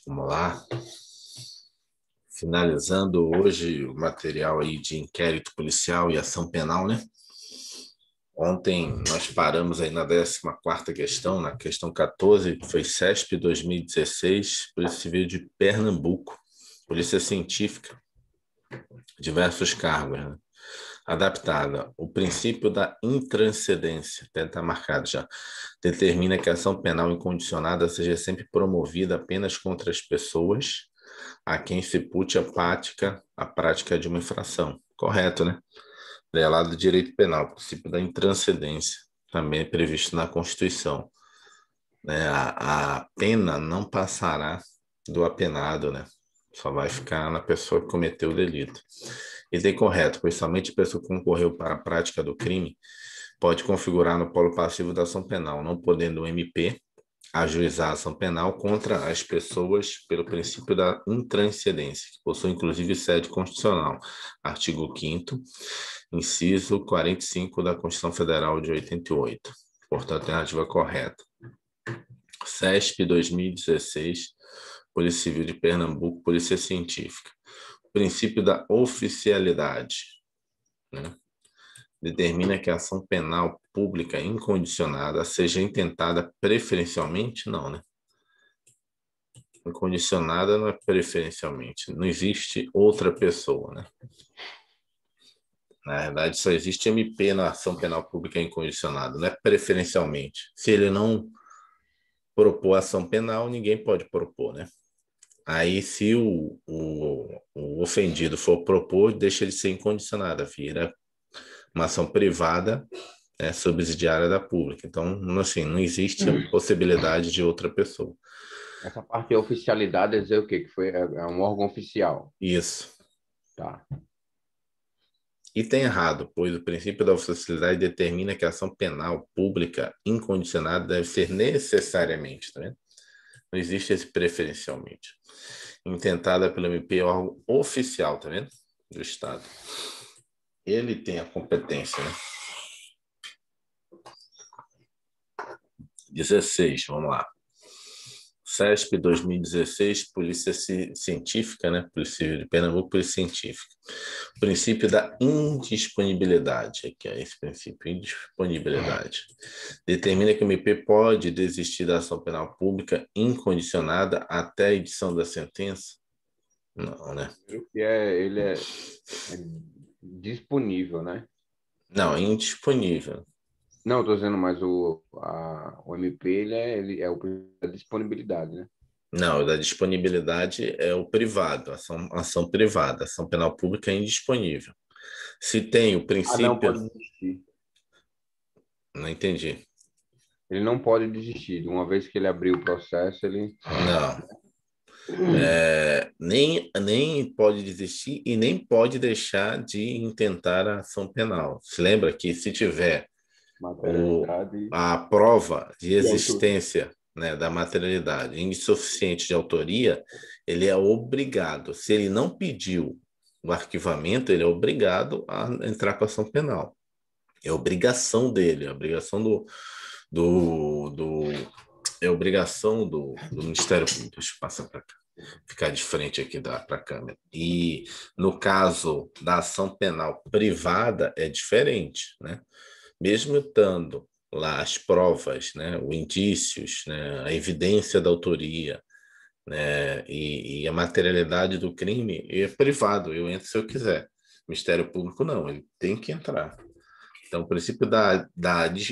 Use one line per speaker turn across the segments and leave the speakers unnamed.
Vamos lá. Finalizando hoje o material aí de inquérito policial e ação penal, né? Ontem nós paramos aí na 14ª questão, na questão 14, que foi CESP 2016, Polícia Civil de Pernambuco, Polícia Científica, diversos cargos, né? Adaptada. O princípio da intranscendência, até está marcado já, determina que a ação penal incondicionada seja sempre promovida apenas contra as pessoas a quem se impute a prática de uma infração. Correto, né? É lá do direito penal, o princípio da intranscendência, também é previsto na Constituição. Né? A pena não passará do apenado, né? Só vai ficar na pessoa que cometeu o delito. Isso é correto, pois somente a pessoa que concorreu para a prática do crime pode configurar no polo passivo da ação penal, não podendo o MP ajuizar a ação penal contra as pessoas pelo princípio da intranscendência, que possui inclusive sede constitucional. Artigo 5º, inciso 45 da Constituição Federal de 88. Portanto, a alternativa correta. CESP 2016, Polícia Civil de Pernambuco, Polícia Científica. O princípio da oficialidade, né? Determina que a ação penal pública incondicionada seja intentada preferencialmente? Não, né? Incondicionada não é preferencialmente. Não existe outra pessoa, né? Na verdade, só existe MP na ação penal pública incondicionada, não é preferencialmente. Se ele não propor ação penal, ninguém pode propor, né? Aí, se o ofendido for propor, deixa ele ser incondicionada, vira uma ação privada, subsidiária da pública. Então, assim, não existe a possibilidade de outra pessoa.
Essa parte de oficialidade é dizer o quê? Que foi, é um órgão oficial.
Isso.
Tá.
E tem errado, pois o princípio da oficialidade determina que a ação penal pública incondicionada deve ser necessariamente, tá vendo? Não existe esse preferencialmente. Intentada pelo MP, órgão oficial, tá vendo? Do Estado. Ele tem a competência, né? 16, vamos lá. CESP 2016, Polícia Científica, né? Polícia Civil de Pernambuco, Polícia Científica. O princípio da indisponibilidade, aqui é esse princípio, indisponibilidade. Determina que o MP pode desistir da ação penal pública incondicionada até a edição da sentença? Não, né?
Ele é disponível, né?
Não, indisponível.
Não, estou dizendo, mas o MP ele é o da disponibilidade, né?
Não, o da disponibilidade é o privado, ação privada, ação penal pública é indisponível. Se tem o
Ah, não
princípio,
pode desistir.
não entendi.
Ele não pode desistir. Uma vez que ele abriu o processo, ele.
Não, nem pode desistir e nem pode deixar de intentar a ação penal. Se lembra que se tiver
Materialidade
a prova de
e autor.
existência, né, da materialidade insuficiente de autoria, ele é obrigado, se ele não pediu o arquivamento, ele é obrigado a entrar com a ação penal. É obrigação dele, é obrigação do é obrigação do Ministério Público. Deixa eu passar para cá, ficar de frente aqui para a câmera. E no caso da ação penal privada é diferente, né? Mesmo estando lá as provas, né, os indícios, né, a evidência da autoria, né, e a materialidade do crime, é privado, eu entro se eu quiser. Ministério Público não, ele tem que entrar. Então, o princípio da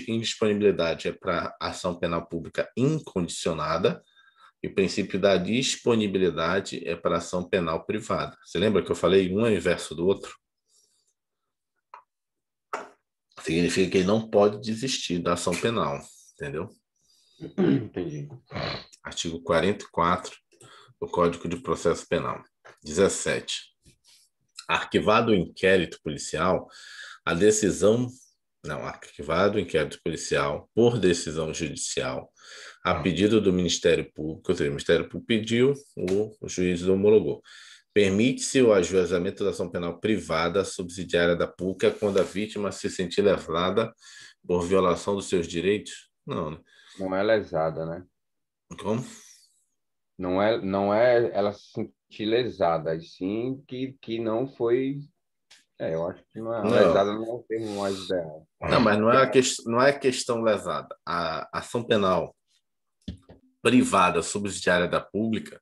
indisponibilidade é para ação penal pública incondicionada e o princípio da disponibilidade é para ação penal privada. Você lembra que eu falei um é inverso do outro? Significa que ele não pode desistir da ação penal, entendeu?
Entendi.
Artigo 44 do Código de Processo Penal. 17. Arquivado o inquérito policial, a decisão... Não, arquivado o inquérito policial por decisão judicial a pedido do Ministério Público, ou seja, o Ministério Público pediu, o juiz homologou. Permite-se o ajuizamento da ação penal privada subsidiária da pública quando a vítima se sentir levada por violação dos seus direitos? Não, né?
Não é lesada, né?
Como?
Não é ela se sentir lesada, e sim que não foi. Eu acho que não é,
Não,
lesada não é o termo mais ideal.
não, mas não é questão lesada. A ação penal privada subsidiária da pública,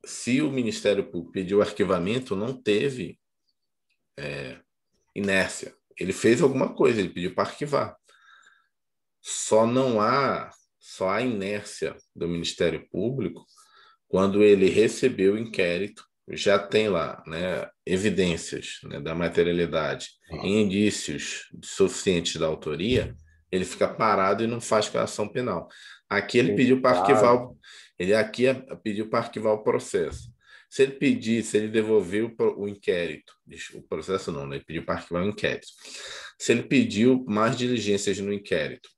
se o Ministério Público pediu arquivamento, não teve inércia. Ele fez alguma coisa, ele pediu para arquivar. Só não há, só há inércia do Ministério Público quando ele recebeu o inquérito, já tem lá, né, evidências, né, da materialidade e indícios suficientes da autoria, ele fica parado e não faz ação penal. Aqui ele
Tem
pediu para arquivar,
prazo.
ele aqui pediu para arquivar o processo. Se ele pedir, se ele devolver o inquérito, o processo não, né? Ele pediu para arquivar o inquérito. Se ele pediu mais diligências no inquérito,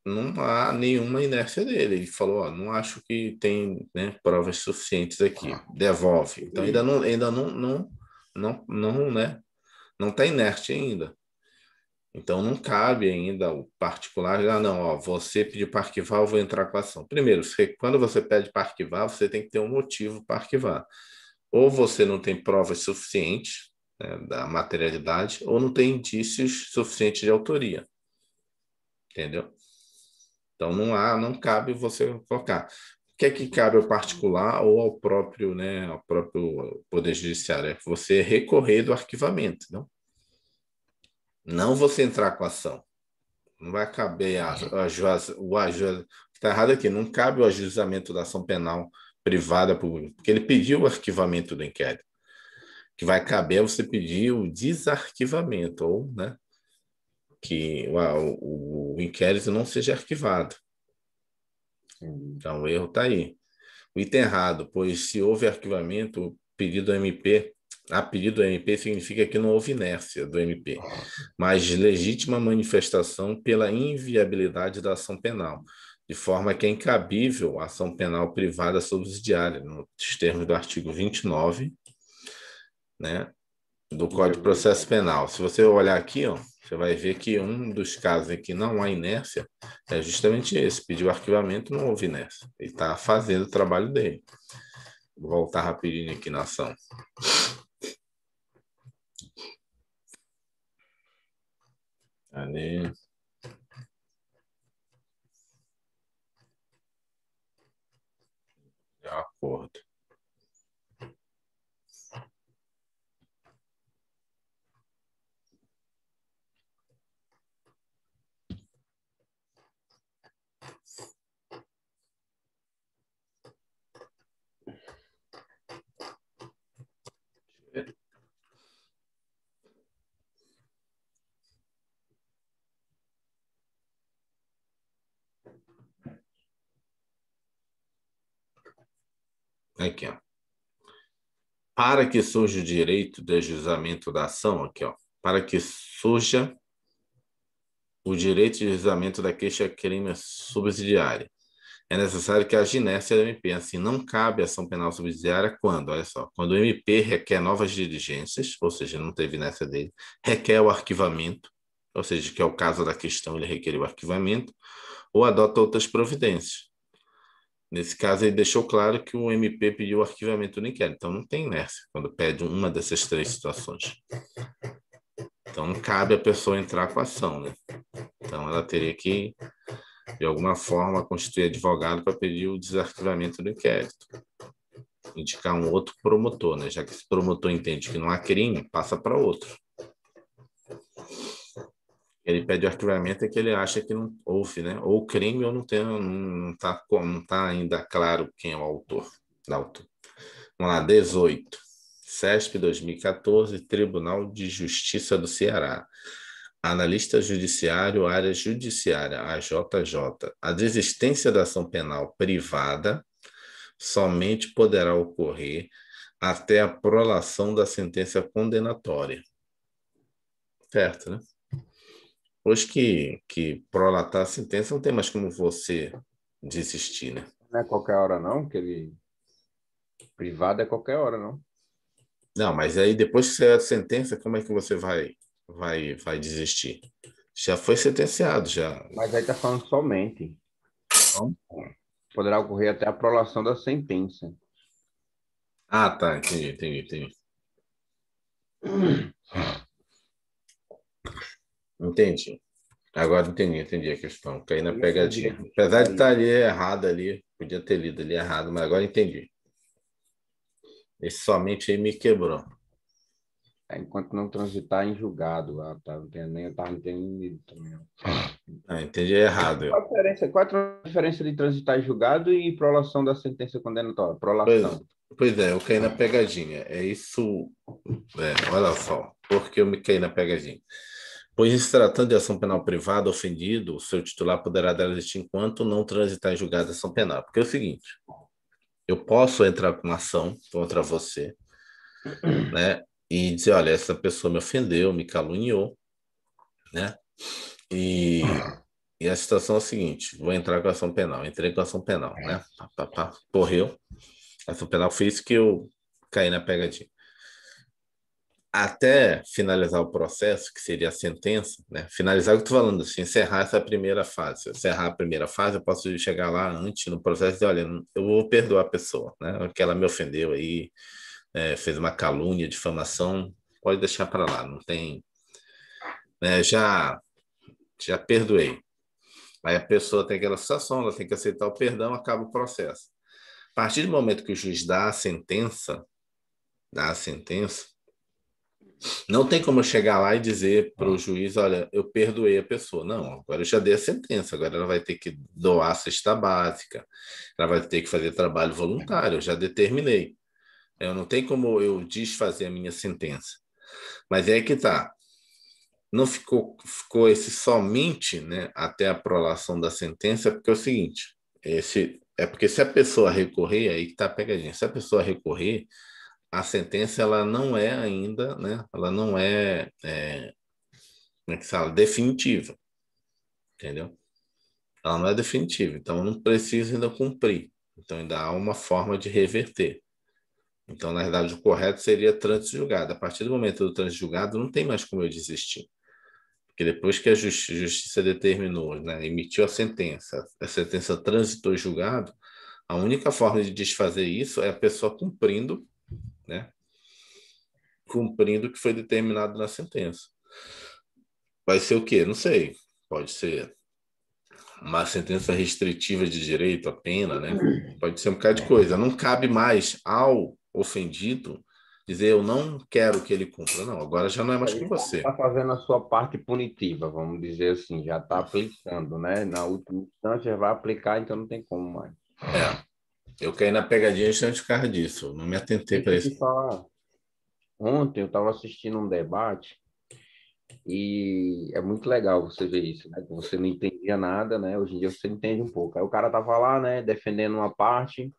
não há nenhuma inércia dele. Ele falou, ó, não acho que tem, né, provas suficientes aqui. Devolve. Então ainda não, né, não está inerte ainda. Então não cabe ainda o particular, não, ó, você pediu para arquivar, eu vou entrar com a ação. Primeiro, quando você pede para arquivar, você tem que ter um motivo para arquivar. Ou você não tem provas suficientes, né, da materialidade, ou não tem indícios suficientes de autoria. Entendeu? Então não cabe você colocar. O que é que cabe ao particular ou ao próprio, né, ao próprio Poder Judiciário? É você recorrer do arquivamento, não você entrar com a ação. Não vai caber o ajuizamento. Está errado aqui, não cabe o ajuizamento da ação penal privada pública, porque ele pediu o arquivamento do inquérito. O que vai caber é você pedir o desarquivamento, ou, né, que o inquérito não seja arquivado. Então, o erro está aí. O item errado, pois se houve arquivamento, pedido do MP, a pedido do MP significa que não houve inércia do MP, mas legítima manifestação pela inviabilidade da ação penal, de forma que é incabível a ação penal privada subsidiária, nos termos do artigo 29, né, do
Deixa
Código
eu
de
ver.
Processo Penal. Se você olhar aqui, ó, você vai ver que um dos casos em que não há inércia é justamente esse. Pediu arquivamento, não houve inércia. Ele está fazendo o trabalho dele. Vou voltar rapidinho aqui na ação. Ali. De acordo. Aqui, ó. Para que surja o direito de ajuizamento da ação, aqui, ó. Para que surja o direito de ajuizamento da queixa-crime subsidiária, é necessário que haja inércia do MP. Assim, não cabe ação penal subsidiária quando, olha só, quando o MP requer novas diligências, ou seja, não teve inércia dele, requer o arquivamento, ou seja, que é o caso da questão, ele requer o arquivamento, ou adota outras providências. Nesse caso, ele deixou claro que o MP pediu o arquivamento do inquérito, então não tem inércia quando pede uma dessas três situações. Então não cabe a pessoa entrar com a ação, né? Então ela teria que, de alguma forma, constituir advogado para pedir o desarquivamento do inquérito. Indicar um outro promotor, né? Já que esse promotor entende que não há crime, passa para outro. Ele pede o arquivamento é que ele acha que não houve, né? Ou crime ou não tá ainda claro quem é o autor. Vamos lá, 18. CESP 2014, Tribunal de Justiça do Ceará. Analista judiciário, área judiciária, AJJ. A desistência da ação penal privada somente poderá ocorrer até a prolação da sentença condenatória. Certo, né? Hoje que prolatar a sentença, não tem mais como você desistir, né?
Não é qualquer hora, não, que ele. Privado é qualquer hora, não.
Não, mas aí depois que sair a sentença, como é que você vai desistir? Já foi sentenciado, já.
Mas aí tá falando somente.
Então,
poderá ocorrer até a prolação da sentença.
Ah, tá, entendi. Entendi. Agora entendi a questão. Caí na
Ele não tem
pegadinha.
direito de
Apesar
chegar
de estar
aí.
ali errado ali, podia ter lido ali errado, mas agora entendi. Esse somente aí me quebrou.
Enquanto não transitar em julgado. Ah, tá, não tenho nem, eu tava entendendo também. Não.
Ah, entendi errado eu.
Qual a diferença de transitar em julgado e prolação da sentença condenatória?
Pois,
Prolação.
pois é, eu caí na pegadinha. É isso. Olha só, porque eu me caí na pegadinha. Pois, em se tratando de ação penal privada, ofendido, o seu titular poderá dar existir enquanto não transitar em julgado de ação penal. Porque é o seguinte, eu posso entrar com uma ação contra você, né? E dizer, olha, essa pessoa me ofendeu, me caluniou, né? E, e a situação é a seguinte, vou entrar com ação penal. Entrei com ação penal, né? Correu. A ação penal fez que eu caí na pegadinha. Até finalizar o processo, que seria a sentença, né? Finalizar o que eu estou falando, assim, encerrar essa primeira fase. Encerrar a primeira fase, eu posso chegar lá antes no processo e dizer, olha, eu vou perdoar a pessoa, né? Que ela me ofendeu aí, fez uma calúnia, difamação, pode deixar para lá, não tem, né? Já perdoei. Aí a pessoa tem aquela situação, ela tem que aceitar o perdão, acaba o processo. A partir do momento que o juiz dá a sentença, não tem como eu chegar lá e dizer para o juiz, olha, eu perdoei a pessoa. Não, agora eu já dei a sentença, agora ela vai ter que doar a cesta básica, ela vai ter que fazer trabalho voluntário, eu já determinei. Eu não tem como eu desfazer a minha sentença. Mas é aí que tá. Não ficou esse somente, né, até a prolação da sentença, porque é o seguinte, é porque se a pessoa recorrer, aí que tá a pegadinha, se a pessoa recorrer, a sentença ela não é ainda, né? Ela não como é que se fala? Definitiva, entendeu? Ela não é definitiva, então não precisa ainda cumprir. Então ainda há uma forma de reverter. Então, na verdade, o correto seria trânsito julgado. A partir do momento do trânsito julgado, não tem mais como eu desistir. Porque depois que a justiça determinou, né, emitiu a sentença transitou julgado, a única forma de desfazer isso é a pessoa cumprindo, né, cumprindo o que foi determinado na sentença. Vai ser o quê? Não sei. Pode ser uma sentença restritiva de direito à pena, né? Pode ser um bocado de coisa. Não cabe mais ao ofendido dizer eu não quero que ele cumpra. Não, agora já não é mais
Ele
com você.
está fazendo a sua parte punitiva, vamos dizer assim, já está aplicando, né? Na última instância vai aplicar, então não tem como mais.
É, eu caí na pegadinha justamente por causa disso. Eu não me atentei para
Deixa eu
isso.
te falar. Ontem eu estava assistindo um debate e é muito legal você ver isso, né? Que você não entendia nada, né? Hoje em dia você entende um pouco. Aí o cara tava lá, né, defendendo uma parte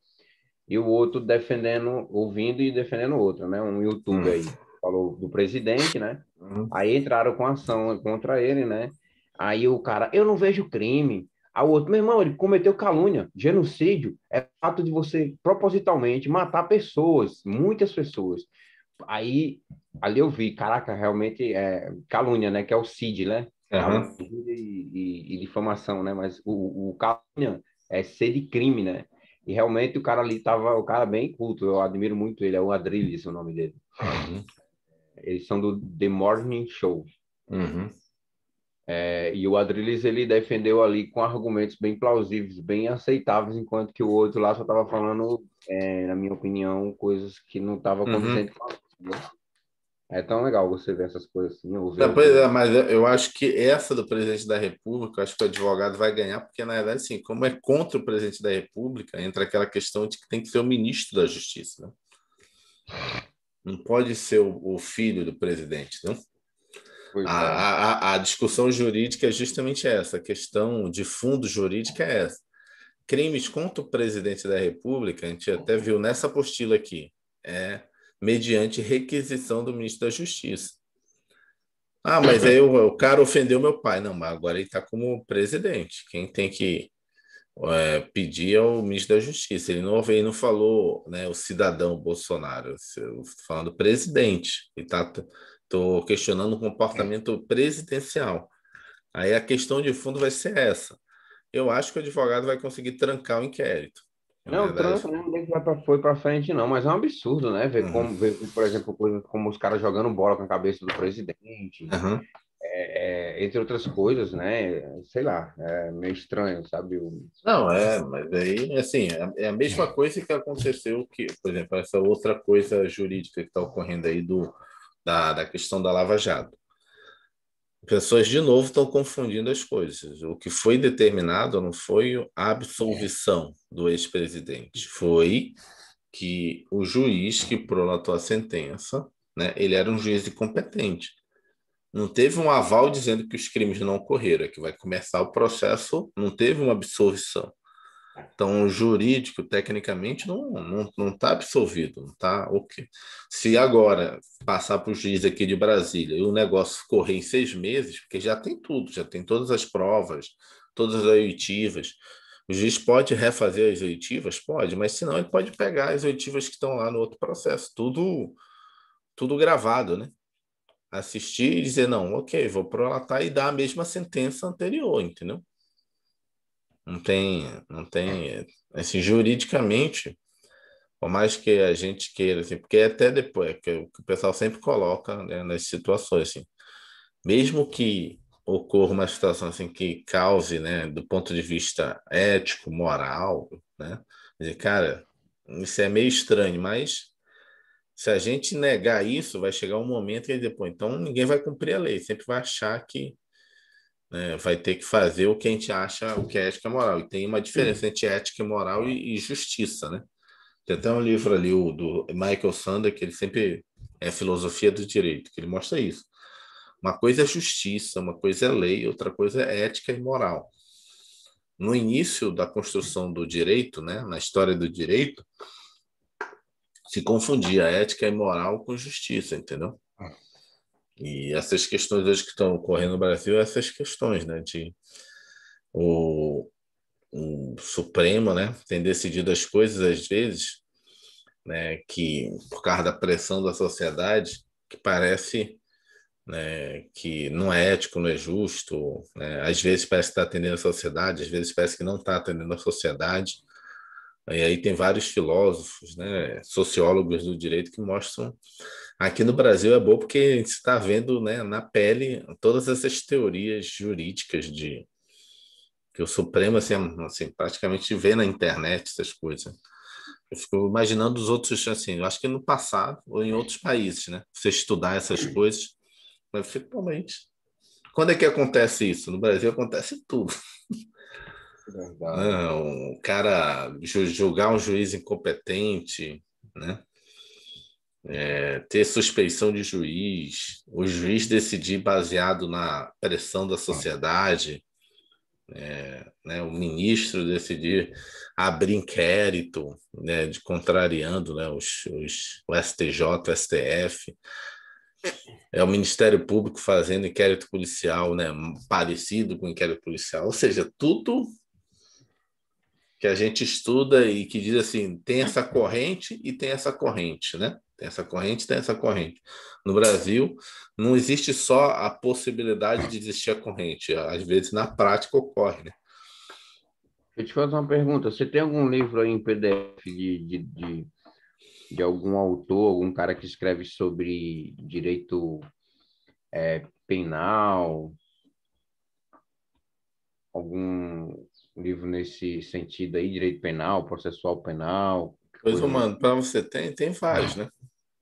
e o outro defendendo, ouvindo e defendendo outra, né? Um YouTube
Hum,
aí falou do presidente, né?
hum,
Aí entraram com ação contra ele, né? Aí o cara, eu não vejo crime. Aí o outro, meu irmão, ele cometeu calúnia, genocídio, é ato de você propositalmente matar pessoas, muitas pessoas. Aí ali eu vi, caraca, realmente é calúnia, né? Que é o CID, né? Calúnia
aham.
e difamação, né? Mas o calúnia é ser de crime, né? E realmente o cara ali tava, o cara bem culto, eu admiro muito ele, é o Adrilles, o nome dele.
Uhum,
Eles são do The Morning Show.
uhum.
E o Adrilles ele defendeu ali com argumentos bem plausíveis, bem aceitáveis, enquanto que o outro lá só estava falando, na minha opinião, coisas que não estavam
Uhum.
condizentes com a, né? É tão legal você ver essas coisas assim, ou ver
Não, pois
outro.
é, mas eu acho que essa do presidente da República, eu acho que o advogado vai ganhar, porque, na verdade, assim, como é contra o presidente da República, entra aquela questão de que tem que ser o ministro da Justiça, né? Não pode ser o filho do presidente, né?
Pois é.
A discussão jurídica é justamente essa, a questão de fundo jurídico é essa. Crimes contra o presidente da República, a gente até viu nessa apostila aqui, é mediante requisição do ministro da Justiça. Ah, mas aí o cara ofendeu meu pai. Não, mas agora ele está como presidente. Quem tem que pedir é o ministro da Justiça. Ele não falou, né, o cidadão Bolsonaro. Eu estou falando presidente. Estou questionando o comportamento presidencial. Aí a questão de fundo vai ser essa. eu acho que o advogado vai conseguir trancar o inquérito, na
Não, tranca,
verdade.
né? Não é que foi para frente, não, mas é um absurdo, né?
Uhum,
Ver, por exemplo, coisas como os caras jogando bola com a cabeça do presidente,
uhum.
entre outras coisas, né? Sei lá, é meio estranho, sabe?
Não, mas aí, assim, é a mesma coisa que aconteceu que, por exemplo, essa outra coisa jurídica que está ocorrendo aí da questão da Lava Jato. Pessoas, de novo, estão confundindo as coisas. O que foi determinado não foi a absolvição do ex-presidente, foi que o juiz que prolatou a sentença, né, ele era um juiz incompetente. Não teve um aval dizendo que os crimes não ocorreram, é que vai começar o processo, não teve uma absolvição. Então, o jurídico, tecnicamente, não está absolvido, não está ok. Se agora passar para o juiz aqui de Brasília e o negócio correr em 6 meses, porque já tem tudo, já tem todas as provas, todas as oitivas. O juiz pode refazer as oitivas? Pode, mas senão ele pode pegar as oitivas que estão lá no outro processo, tudo gravado, né? Assistir e dizer, não, ok, vou prolatar e dar a mesma sentença anterior, entendeu? Não tem, assim, juridicamente, por mais que a gente queira, assim, porque até depois, que o pessoal sempre coloca, né, nas situações, assim, mesmo que ocorra uma situação assim que cause, né, do ponto de vista ético, moral, né, dizer, cara, isso é meio estranho, mas se a gente negar isso, vai chegar um momento que depois, então ninguém vai cumprir a lei, sempre vai achar que, né, vai ter que fazer o que a gente acha, o que é ética e moral. E tem uma diferença entre ética e moral e justiça, né? Tem até um livro ali, o do Michael Sandler, que ele sempre é filosofia do direito, que ele mostra isso. Uma coisa é justiça, uma coisa é lei, outra coisa é ética e moral. No início da construção do direito, né, na história do direito, se confundia ética e moral com justiça, entendeu? E essas questões hoje que estão ocorrendo no Brasil, essas questões, né, de o, o Supremo, né, tem decidido as coisas às vezes, né, que por causa da pressão da sociedade, que parece, né, que não é ético, não é justo, né? Às vezes parece que está atendendo a sociedade, às vezes parece que não está atendendo a sociedade. E aí tem vários filósofos, né, sociólogos do direito que mostram. Aqui no Brasil é bom porque a gente está vendo, né, na pele todas essas teorias jurídicas de que o Supremo assim, praticamente vê na internet essas coisas. Eu fico imaginando os outros, assim, eu acho que no passado ou em outros países, né? Você estudar essas coisas, mas principalmente. Quando é que acontece isso? No Brasil acontece tudo.
Verdade.
Né? O cara julgar um juiz incompetente, né? Ter suspeição de juiz, o juiz decidir baseado na pressão da sociedade, né? O ministro decidir abrir inquérito, né? De contrariando, né? O STJ, o STF. É o Ministério Público fazendo inquérito policial, né, parecido com inquérito policial, ou seja, tudo que a gente estuda e que diz assim, tem essa corrente e tem essa corrente, né? Tem essa corrente, tem essa corrente. No Brasil, não existe só a possibilidade de existir a corrente, às vezes na prática ocorre, né?
Deixa eu te fazer uma pergunta. Você tem algum livro aí em PDF de algum autor, algum cara que escreve sobre direito penal, algum livro nesse sentido aí, direito penal, processual penal,
Depois eu
coisa do
mando para você, tem vários, né?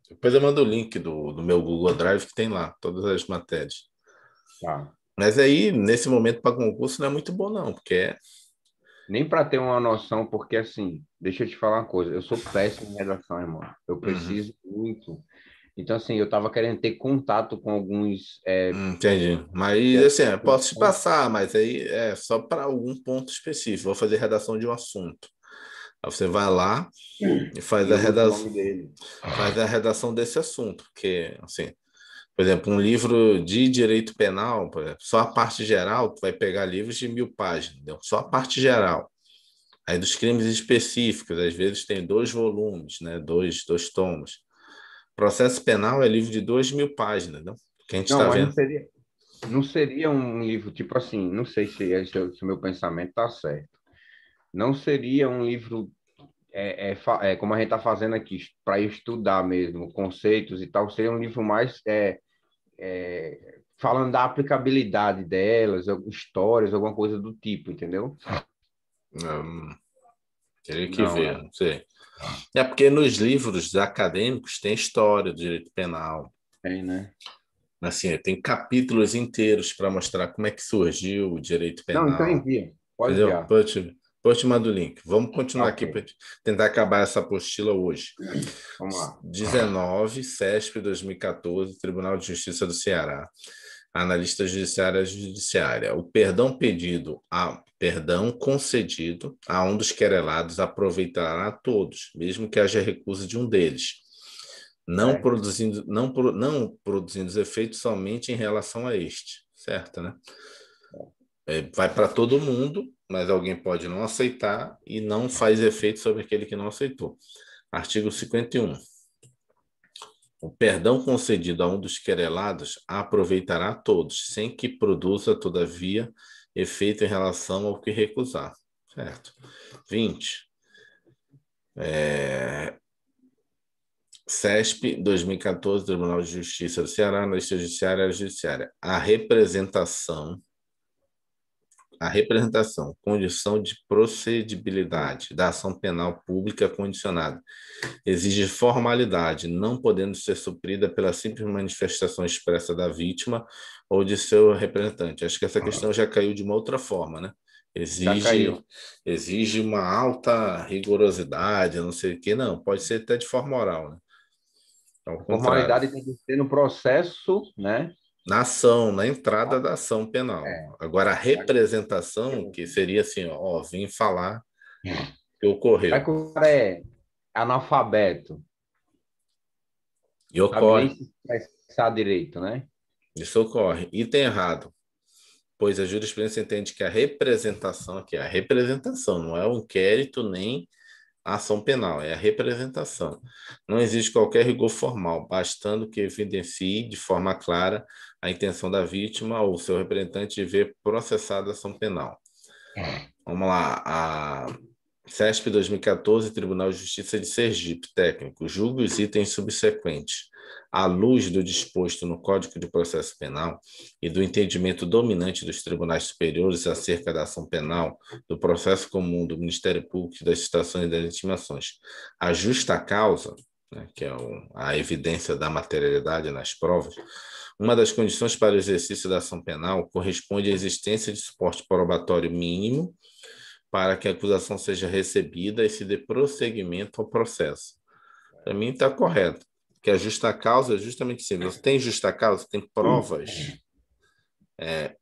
Depois eu mando o link do meu Google Drive que tem lá, todas as matérias.
tá.
Mas aí, nesse momento, para concurso, não é muito bom, não, porque
Nem para ter uma noção, porque assim, deixa eu te falar uma coisa, eu sou péssimo em redação, irmão. Eu
Uhum.
preciso muito. Então, assim, eu estava querendo ter contato com alguns
Entendi. Mas assim, eu posso te passar, mas aí é só para algum ponto específico. Vou fazer redação de um assunto. Aí você vai lá e
e eu uso o nome dele.
faz a redação desse assunto, porque assim, por exemplo, um livro de direito penal, por exemplo, só a parte geral, tu vai pegar livros de 1.000 páginas, entendeu? Só a parte geral. Aí dos crimes específicos, às vezes tem 2 volumes, né? Dois tomos. Processo penal é livro de 2.000 páginas, não? Que a gente
Não,
está
mas não
vendo.
seria. não seria um livro, tipo assim, não sei se o meu pensamento está certo. Não seria um livro como a gente está fazendo aqui, para estudar mesmo, conceitos e tal, seria um livro mais falando da aplicabilidade delas, histórias, alguma coisa do tipo, entendeu?
Hum, teria que
Não,
ver,
né?
não sei. É porque nos livros acadêmicos tem história do direito penal.
Tem, né?
Assim, tem capítulos inteiros para mostrar como é que surgiu o direito
Não, então
penal.
envia. Pode
Entendeu?
enviar.
Depois eu te mando o link. Vamos
Tá
continuar aqui
ok.
para tentar acabar essa apostila hoje.
Vamos lá.
19, CESP 2014, Tribunal de Justiça do Ceará. Analista judiciária. O perdão concedido a um dos querelados aproveitará a todos, mesmo que haja recusa de um deles,
Certo.
não produzindo os efeitos somente em relação a este, certo, né? Vai para todo mundo, mas alguém pode não aceitar e não faz efeito sobre aquele que não aceitou. Artigo 51. O perdão concedido a um dos querelados aproveitará a todos, sem que produza, todavia, efeito em relação ao que recusar. Certo. 20. CESP 2014, Tribunal de Justiça do Ceará, Analista Judiciária. A representação, condição de procedibilidade da ação penal pública condicionada, exige formalidade, não podendo ser suprida pela simples manifestação expressa da vítima ou de seu representante. Acho que essa questão já caiu de uma outra forma, né?
Já
Exige,
caiu.
exige uma alta rigorosidade, não sei o quê. Não, pode ser até de forma oral, né? Ao
A
contrário.
formalidade tem que ser no processo, né?
Na ação, na entrada da ação penal.
É.
Agora, a representação, que seria assim, ó, vim falar que
Vai
ocorreu.
que o cara é analfabeto,
E
sabe nem
ocorre.
se expressar direito, né?
Isso ocorre. E tem errado, pois a jurisprudência entende que a representação aqui é a representação, não é o inquérito nem a ação penal, é a representação. Não existe qualquer rigor formal, bastando que evidencie de forma clara a intenção da vítima ou seu representante de ver processada a ação penal. Vamos lá, a CESP 2014, Tribunal de Justiça de Sergipe, técnico, julga os itens subsequentes. À luz do disposto no Código de Processo Penal e do entendimento dominante dos tribunais superiores acerca da ação penal, do processo comum do Ministério Público, das citações e das intimações, a justa causa, né, que é a evidência da materialidade nas provas, uma das condições para o exercício da ação penal corresponde à existência de suporte probatório mínimo para que a acusação seja recebida e se dê prosseguimento ao processo. Para mim está correto, que a justa causa é justamente assim, você tem justa causa, tem provas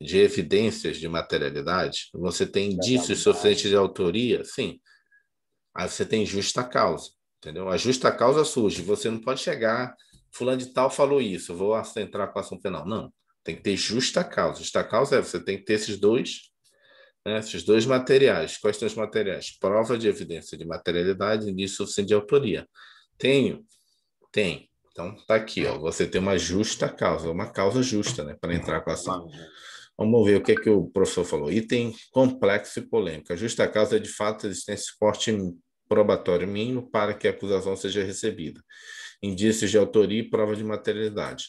de evidências de materialidade, você tem indícios
Legalidade.
suficientes de autoria, sim, aí você tem justa causa, entendeu? A justa causa surge, você não pode chegar, fulano de tal falou isso, eu vou entrar com a ação penal. Não, tem que ter justa causa. Justa causa é você tem que ter esses dois, né, esses dois materiais. Quais são os materiais? Prova de evidência de materialidade e indício suficiente de autoria. Tenho? Tem. Então, tá aqui, ó. Você tem uma justa causa, uma causa justa, né, para entrar com a ação. Vamos ver o que o professor falou. Item complexo e polêmico. A justa causa é, de fato, a existência de suporte probatório mínimo para que a acusação seja recebida. Indícios de autoria e prova de materialidade.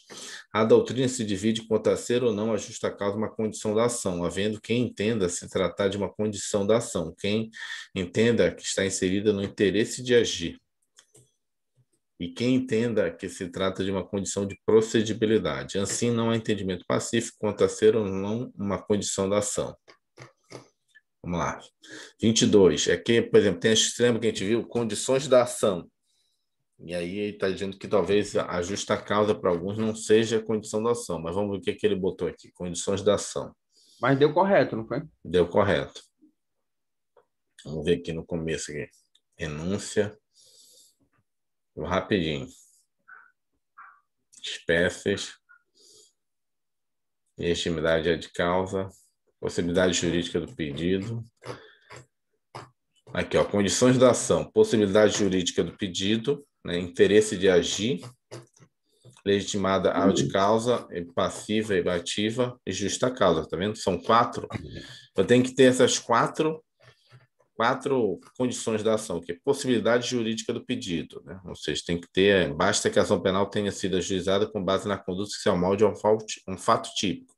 A doutrina se divide quanto a ser ou não a justa causa uma condição da ação, havendo quem entenda se tratar de uma condição da ação, quem entenda que está inserida no interesse de agir, e quem entenda que se trata de uma condição de procedibilidade. Assim, não há entendimento pacífico quanto a ser ou não uma condição da ação. Vamos lá. 22. É que, por exemplo, tem esse extremo que a gente viu, condições da ação. E aí ele está dizendo que talvez a justa causa para alguns não seja a condição da ação, mas vamos ver o que ele botou aqui. Condições da ação.
Mas deu correto, não foi?
Deu correto. Vamos ver aqui no começo. Aqui. Renúncia. Vou rapidinho. Espécies. Legitimidade de causa. Possibilidade jurídica do pedido. Aqui, ó, condições da ação. Possibilidade jurídica do pedido. Né, interesse de agir. legitimada ad causa, passiva e ativa e justa causa, tá vendo? São quatro. Eu tenho que ter essas quatro condições da ação, que é possibilidade jurídica do pedido, né? Ou seja, tem que ter, basta que a ação penal tenha sido ajuizada com base na conduta que se amolde a um fato típico.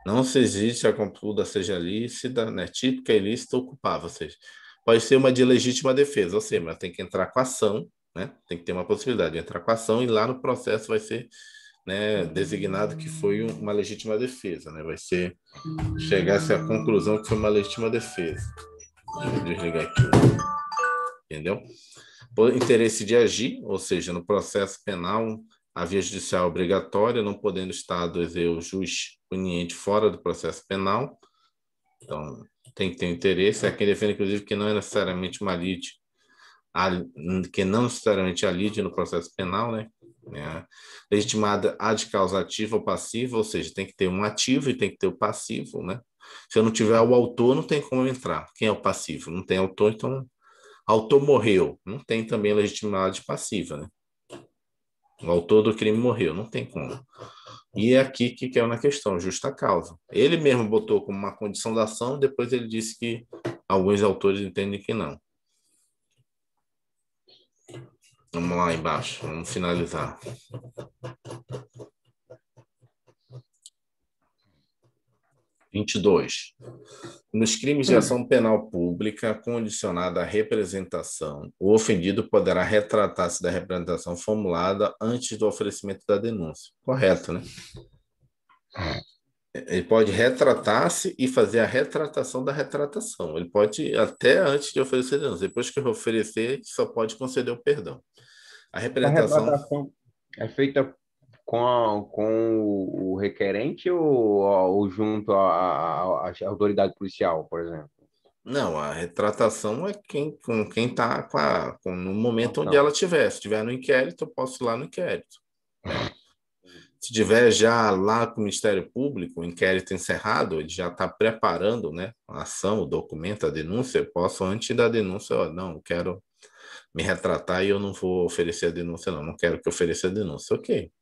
Não se exige a conduta seja lícita, né? Típica, ilícita ou culpável, ou seja, pode ser uma de legítima defesa, ou seja, mas tem que entrar com a ação, né? Tem que ter uma possibilidade de entrar com a ação e lá no processo vai ser, né, designado que foi uma legítima defesa, né? Vai ser chegar-se à conclusão que foi uma legítima defesa. Deixa eu desligar aqui, entendeu? Por interesse de agir, ou seja, no processo penal, a via judicial é obrigatória, não podendo o Estado exercer o jus uniente fora do processo penal. Então, tem que ter interesse. É quem defende, inclusive, que não é necessariamente uma lide, que não necessariamente a lide no processo penal, né? Legitimada ad causa ativa ou passiva, ou seja, tem que ter um ativo e tem que ter o passivo, né? Se eu não tiver o autor, não tem como entrar. Quem é o passivo? Não tem autor, então autor morreu. Não tem também legitimidade passiva, né? O autor do crime morreu, não tem como. E é aqui que é uma questão, justa causa. Ele mesmo botou como uma condição da ação, depois ele disse que alguns autores entendem que não. Vamos lá embaixo, vamos finalizar. 22. Nos crimes de ação penal pública condicionada à representação, o ofendido poderá retratar-se da representação formulada antes do oferecimento da denúncia. Correto, né? Ele pode retratar-se e fazer a retratação da retratação. Ele pode, até antes de oferecer a denúncia. Depois que oferecer, só pode conceder o perdão. A
A
representação...
retratação é feita com o requerente ou junto à autoridade policial, por exemplo?
Não, a retratação é com quem está no momento onde
Então,
ela estiver. Se estiver no inquérito, eu posso ir lá no inquérito. Né? Se tiver já lá com o Ministério Público, o inquérito encerrado, ele já está preparando, né, a ação, o documento, a denúncia, eu posso, antes da denúncia, não, eu quero me retratar e eu não vou oferecer a denúncia, não quero que ofereça a denúncia. Ok.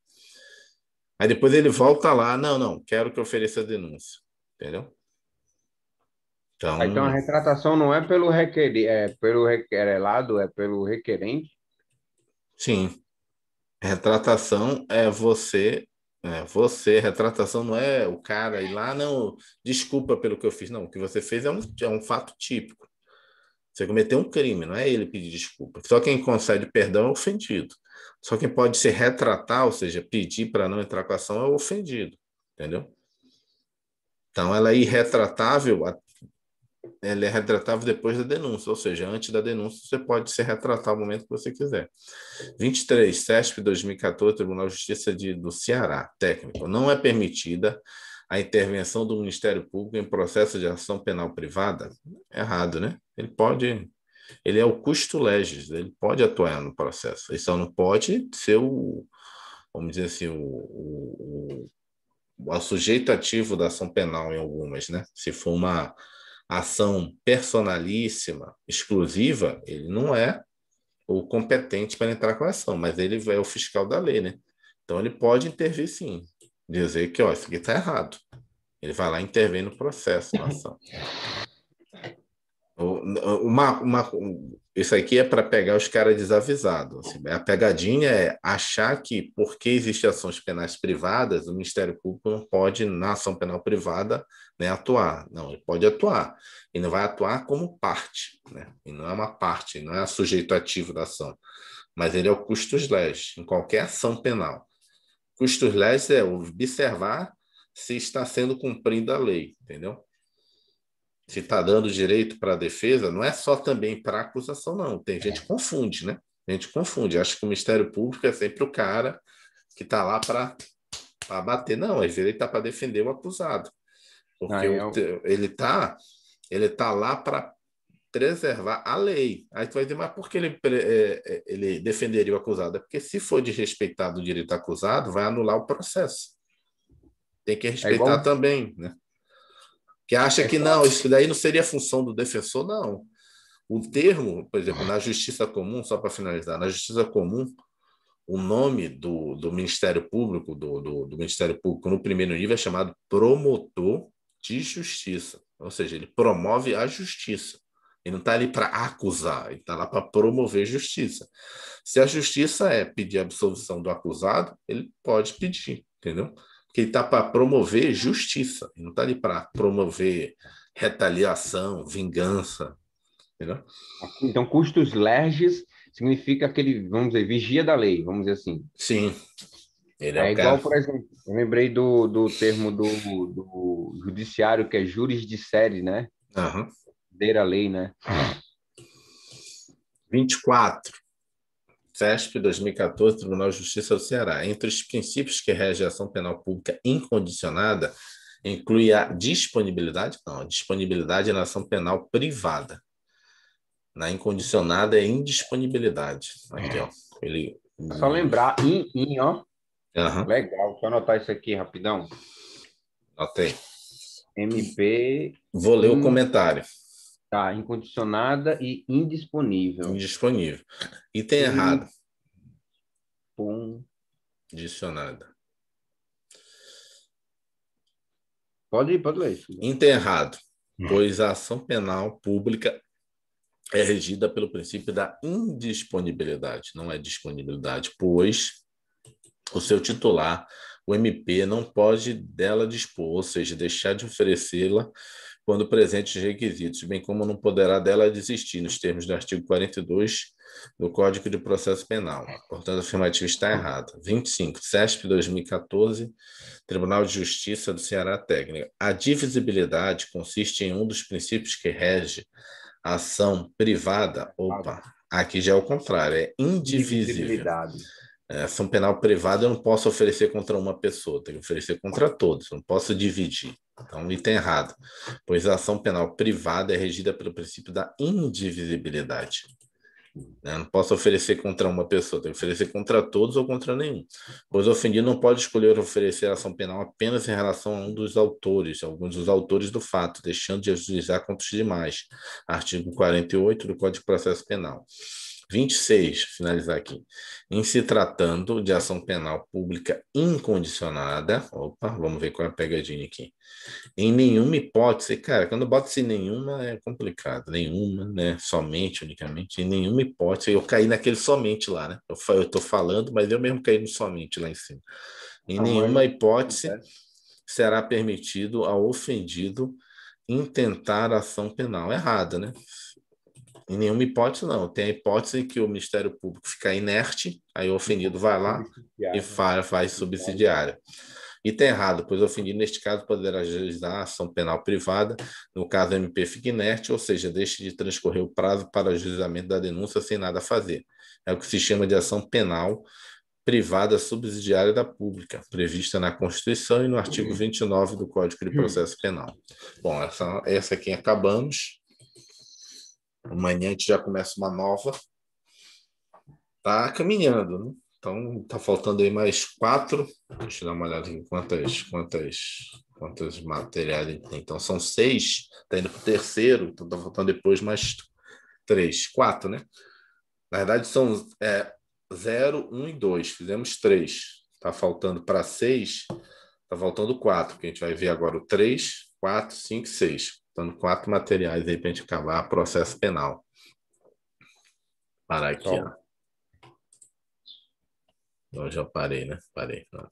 Aí depois ele volta lá, não, quero que ofereça a denúncia. Entendeu?
então a
Então,
retratação não é pelo requerelado, é pelo requerente.
sim, retratação retratação não é o cara ir lá, não, desculpa pelo que eu fiz, não, o que você fez é um fato típico. Você cometeu um crime, não é ele pedir desculpa. Só quem concede perdão é o ofendido. Só quem pode se retratar, ou seja, pedir para não entrar com a ação é o ofendido, entendeu? Então, ela é retratável depois da denúncia, ou seja, antes da denúncia você pode se retratar o momento que você quiser. 23, CESP 2014, Tribunal de Justiça do Ceará, técnico. Não é permitida a intervenção do Ministério Público em processo de ação penal privada? Errado, né? Ele é o custo legis, ele pode atuar no processo. Ele só não pode ser vamos dizer assim, o sujeito ativo da ação penal em algumas, né? Se for uma ação personalíssima, exclusiva, ele não é o competente para entrar com a ação, mas ele é o fiscal da lei, né? Então ele pode intervir sim, dizer que, ó, isso aqui está errado. Ele vai lá e intervém no processo, na ação. Isso aqui é para pegar os caras desavisados. Assim, a pegadinha é achar que, porque existem ações penais privadas, o Ministério Público não pode, na ação penal privada, né, atuar. Não, ele pode atuar. E não vai atuar como parte. Né? E não é uma parte, não é sujeito ativo da ação. Mas ele é o custos legis, em qualquer ação penal. Custos legis é observar se está sendo cumprida a lei, entendeu? Se está dando direito para a defesa, não é só também para a acusação, não. Tem gente que confunde, né? A gente confunde. Acha que o Ministério Público é sempre o cara que está lá para bater. Não, às vezes ele está para defender o acusado. Porque
Aí eu,
ele tá lá para preservar a lei. Aí tu vai dizer, mas por que ele defenderia o acusado? É porque se for desrespeitado o direito do acusado, vai anular o processo. Tem que
é
respeitar
igual.
também, né? Que acha
É
que
só,
não, isso daí não seria função do defensor, não. O termo, por exemplo, na justiça comum, só para finalizar, na justiça comum, o nome do Ministério Público, do Ministério Público no primeiro nível é chamado promotor de justiça, ou seja, ele promove a justiça. Ele não está ali para acusar, ele está lá para promover justiça. Se a justiça é pedir a absolvição do acusado, ele pode pedir, entendeu? Porque ele está para promover justiça, ele não está ali para promover retaliação, vingança, entendeu?
Então, custos lerges significa aquele, vamos dizer, vigia da lei, vamos dizer assim.
Sim, ele é
É
o
igual,
cara.
por exemplo, eu lembrei do termo do judiciário, que é juris de série, né?
Aham.
Deira lei, né?
24. CESP 2014, Tribunal de Justiça do Ceará. Entre os princípios que regem a ação penal pública incondicionada, inclui a disponibilidade, não, a disponibilidade na ação penal privada. Na incondicionada é indisponibilidade. Aqui, ó. Ele.
Só lembrar, ó.
Aham,
Legal, deixa eu anotar isso aqui rapidão.
notei.
MP,
Vou ler o
in,
comentário.
tá, incondicionada e indisponível.
Indisponível. Item errado.
Pum.
Condicionada.
Pode ler.
Item errado. Pois a ação penal pública é regida pelo princípio da indisponibilidade, não é disponibilidade, pois o seu titular, o MP, não pode dela dispor, ou seja, deixar de oferecê-la quando presentes os requisitos, bem como não poderá dela desistir, nos termos do artigo 42 do Código de Processo Penal. Portanto, a afirmativa está errada. 25. CESP 2014, Tribunal de Justiça do Ceará Técnica. A divisibilidade consiste em um dos princípios que rege a ação privada. Opa, aqui já é o contrário, é indivisível.
Indivisibilidade.
Ação penal privada eu não posso oferecer contra uma pessoa, tenho que oferecer contra todos, não posso dividir. Então, item errado, pois a ação penal privada é regida pelo princípio da indivisibilidade. Não posso oferecer contra uma pessoa, tenho que oferecer contra todos ou contra nenhum. Pois o ofendido não pode escolher oferecer ação penal apenas em relação a um dos autores, alguns dos autores do fato, deixando de ajuizar contra os demais. Artigo 48 do Código de Processo Penal. 26, finalizar aqui. Em se tratando de ação penal pública incondicionada, opa, vamos ver qual é a pegadinha aqui. Em nenhuma hipótese, cara, quando bota-se nenhuma é complicado. Nenhuma, né? Somente, unicamente. Em nenhuma hipótese, eu caí naquele somente lá, né? Eu tô falando, mas eu mesmo caí no somente lá em cima. Em
Não, mas
nenhuma hipótese será permitido ao ofendido intentar ação penal. Errada, né? Em nenhuma hipótese, não. Tem a hipótese que o Ministério Público fica inerte, aí o ofendido vai lá e faz subsidiária. E está errado, pois o ofendido, neste caso, poderá ajuizar a ação penal privada, no caso, a MP fica inerte, ou seja, deixe de transcorrer o prazo para ajuizamento da denúncia sem nada a fazer. É o que se chama de ação penal privada subsidiária da pública, prevista na Constituição e no artigo 29 do Código de Processo Penal. Bom, essa aqui acabamos. Amanhã a gente já começa uma nova. Tá caminhando, né? Então, tá faltando aí mais 4. Deixa eu dar uma olhada em quantos materiais a gente tem. Então, são 6. Tá indo para o terceiro. Então, tá faltando depois mais 3. 4, né? Na verdade, são 0, 1 e 2. Fizemos 3. Tá faltando para 6. Tá faltando 4, porque a gente vai ver agora o 3, 4, 5 e 6. Faltando 4 materiais aí para a gente acabar o processo penal. Parar aqui, ó. Então, já parei, né? Parei. Pronto.